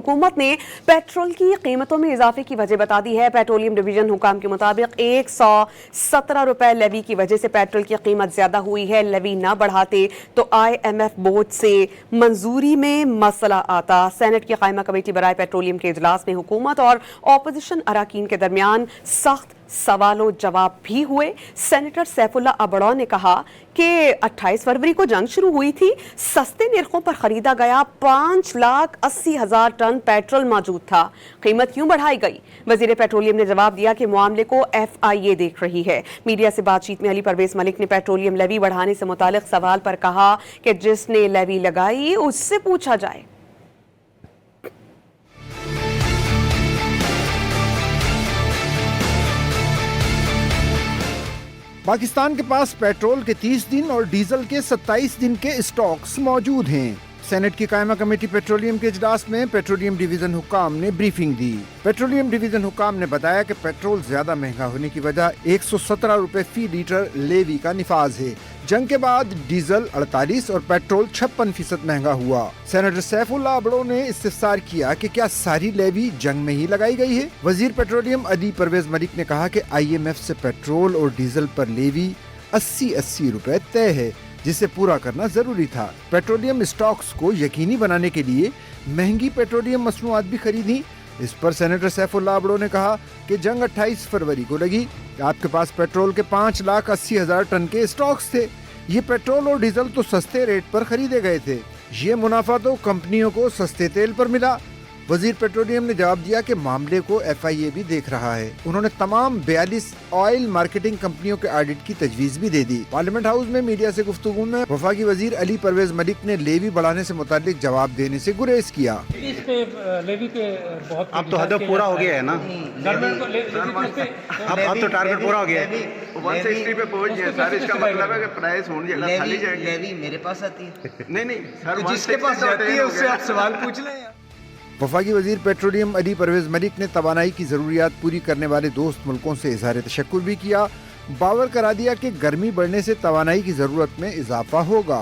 हुकूमत ने पेट्रोल की कीमतों में इजाफे की वजह बता दी है। पेट्रोलियम डिवीजन हुकाम के मुताबिक 117 रुपए लेवी की वजह से पेट्रोल की कीमत ज्यादा हुई है। लेवी न बढ़ाते तो IMF बोर्ड से मंजूरी में मसला आता। सेनेट की कायमा कमेटी बराए पेट्रोलियम के इजलास में हुकूमत और अपोजिशन अराकीन के दरमियान सख्त सवालों जवाब भी हुए। सेनेटर सैफुल्लाह अबड़ौ ने कहा कि 28 फरवरी को जंग शुरू हुई थी, सस्ते निर्खों पर खरीदा गया 5,80,000 टन पेट्रोल मौजूद था, कीमत क्यों बढ़ाई गई? वजीर पेट्रोलियम ने जवाब दिया कि मामले को FIA देख रही है। मीडिया से बातचीत में अली परवेज मलिक ने पेट्रोलियम लेवी बढ़ाने से मुतालिक सवाल पर कहा कि जिसने लेवी लगाई उससे पूछा जाए। पाकिस्तान के पास पेट्रोल के 30 दिन और डीजल के 27 दिन के स्टॉक्स मौजूद हैं। सेनेट की कायमा कमेटी पेट्रोलियम के इजलास में पेट्रोलियम डिवीजन हुकाम ने ब्रीफिंग दी। पेट्रोलियम डिवीजन हुकाम ने बताया कि पेट्रोल ज्यादा महंगा होने की वजह 117 रुपए फी लीटर लेवी का निफाज है। जंग के बाद डीजल 48 और पेट्रोल 56% महंगा हुआ। सेनेटर सैफुल्लाह अबड़ो ने इस्तिफसार किया कि क्या सारी लेवी जंग में ही लगाई गई है? वजीर पेट्रोलियम अली परवेज मलिक ने कहा कि IMF से पेट्रोल और डीजल पर लेवी 80-80 रुपए तय है, जिसे पूरा करना जरूरी था। पेट्रोलियम स्टॉक्स को यकीनी बनाने के लिए महंगी पेट्रोलियम मसनूआत भी खरीदी। इस पर सेनेटर सैफुल्लाह अबड़ो ने कहा कि जंग 28 फरवरी को लगी, आपके पास पेट्रोल के 5,80,000 टन के स्टॉक्स थे। ये पेट्रोल और डीजल तो सस्ते रेट पर खरीदे गए थे, ये मुनाफा तो कंपनियों को सस्ते तेल पर मिला। वजीर पेट्रोलियम ने जवाब दिया कि मामले को FIA भी देख रहा है। उन्होंने तमाम 42 ऑयल मार्केटिंग कंपनियों के ऑडिट की तजवीज भी दे दी। पार्लियामेंट हाउस में मीडिया से गुफ्तगू में वफाकी वजीर अली परवेज मलिक ने लेवी बढ़ाने से मुतालिक जवाब देने से गुरेज किया। इस पे लेवी पे बहुत अब तो हदफ पूरा हो गया है ना, अब तो टारगेट पूरा हो गया है, 160 पे पहुंच गए सर। इसका मतलब है कि प्राइस होने जगह खाली जाएगी। लेवी मेरे पास आती है नहीं सर, जिसके पास जाती है उससे आप सवाल पूछ लें। वफाकी वजीर पेट्रोलियम अली परवेज मलिक ने तवानाई की जरूरियात पूरी करने वाले दोस्त मुल्कों से इजहार तशक्कुर भी किया। बावर करा दिया कि गर्मी बढ़ने से तवानाई की जरूरत में इजाफा होगा।